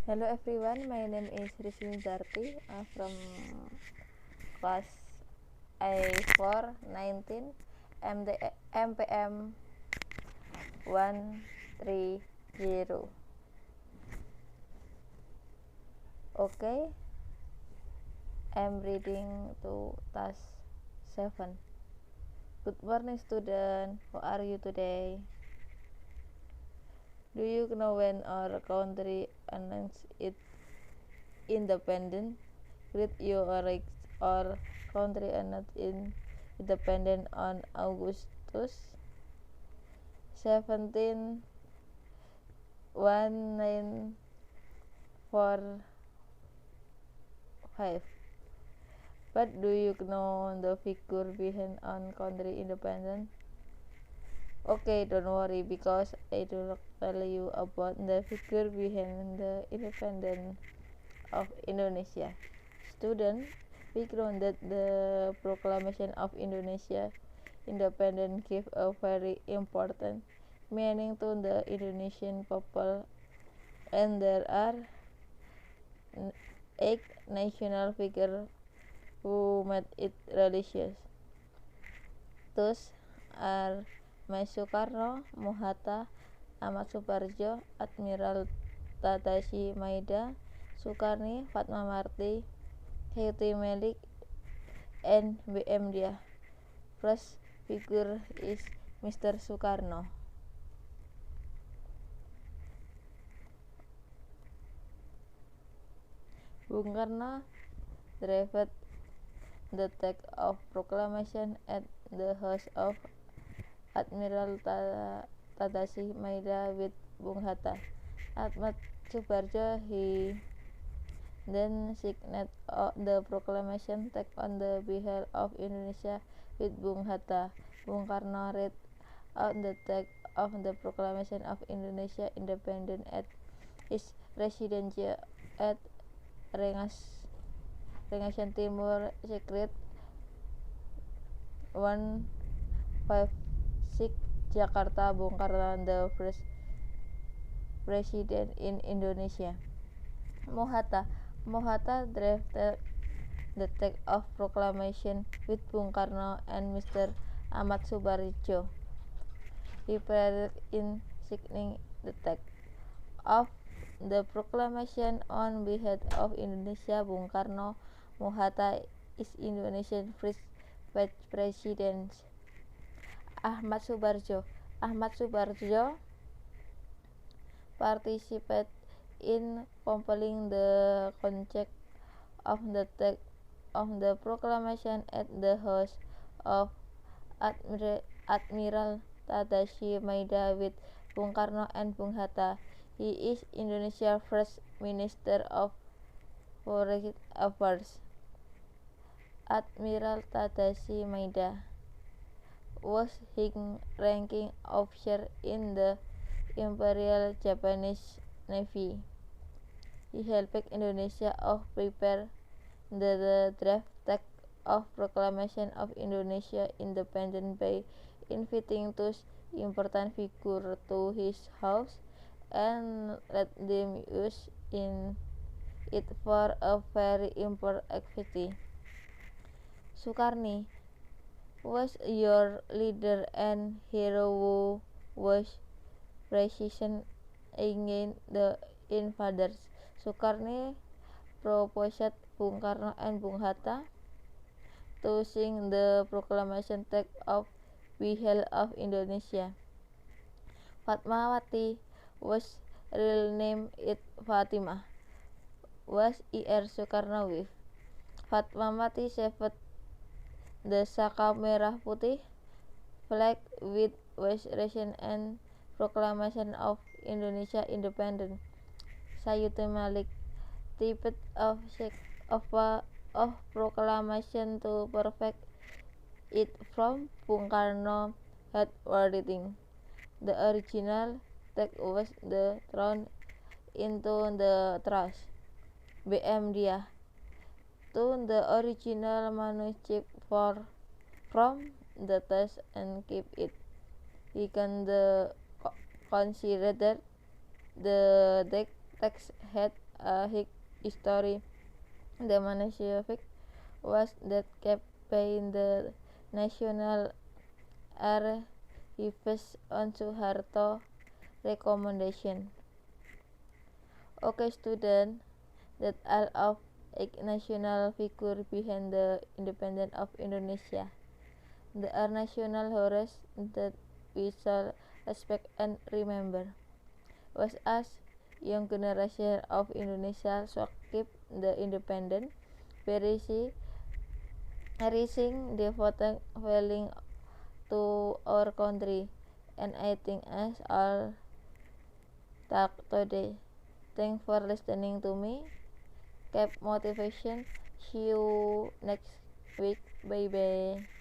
Hello everyone, my name is Rizmi Zarti from class A4 19 MPM 130. Okay, I'm reading to task 7. Good morning student, how are you today? Do you know when our country announced its independence? Great you our country announced independence on Augustus 17, 1945. But do you know the figure behind on country independence? Okay, don't worry because I will tell you about the figure behind the independence of Indonesia. Student, we know that the proclamation of Indonesia independence gave a very important meaning to the Indonesian people, and there are 8 national figures who made it religious. Those are Soekarno, Muhatta, Ahmad Suparjo, Admiral Tadashi Maida, Sukarni, Fatmawati, Hayati Melik, and B.M. Dia. First figure is Mr. Sukarno. Bung Karno delivered the text of proclamation at the house of Admiral Tadashi Maida with Bung Hatta. Ahmad Suparjo, he then signed the proclamation text on the behalf of Indonesia with Bung Hatta. Bung Karno read out the text of the proclamation of Indonesia independence at his residence at Rengasem Timur Secret 156 Jakarta. Bung Karno, the first president in Indonesia. Muhatta drafted the text of proclamation with Bung Karno and Mr. Ahmad Suparjo. He prepared in signing the text of the proclamation on behalf of Indonesia. Bung Karno Muhatta is Indonesian first vice president. Ahmad Suparjo participated in compiling the content of the text of the proclamation at the house of Admiral Tadashi Maida with Bung Karno and Bung Hatta. He is Indonesia's first Minister of Foreign Affairs. Admiral Tadashi Maida was high-ranking officer in the Imperial Japanese Navy. He helped Indonesia prepare the draft text of proclamation of Indonesia independence by inviting two important figures to his house and let them use it for a very important activity. Sukarni was your leader and hero who was resistant against the invaders. Sukarni proposed Bung Karno and Bung Hatta to sing the proclamation text of behalf of Indonesia. Fatmawati, was real name it Fatimah, was Ir Sukarno wife. Fatmawati saved the Saka Merah Putih flag with was ration and proclamation of Indonesia independence. Hayati Melik typed of proclamation to perfect it from Bung Karno handwriting. The original text was thrown into the trash. B.M. Dia to the original manuscript from the text and keep it. He considered the text had history. The manuscript was that kept by the National Archives on Suharto recommendation. Okay, student, that all of eight national figure behind the independence of Indonesia. There are national heroes that we shall respect and remember. Was us, young generation of Indonesia, so keep the independent, cherishing devoted feeling to our country, and I think us all talk today. Thanks for listening to me. Keep motivation. See you next week. Bye bye.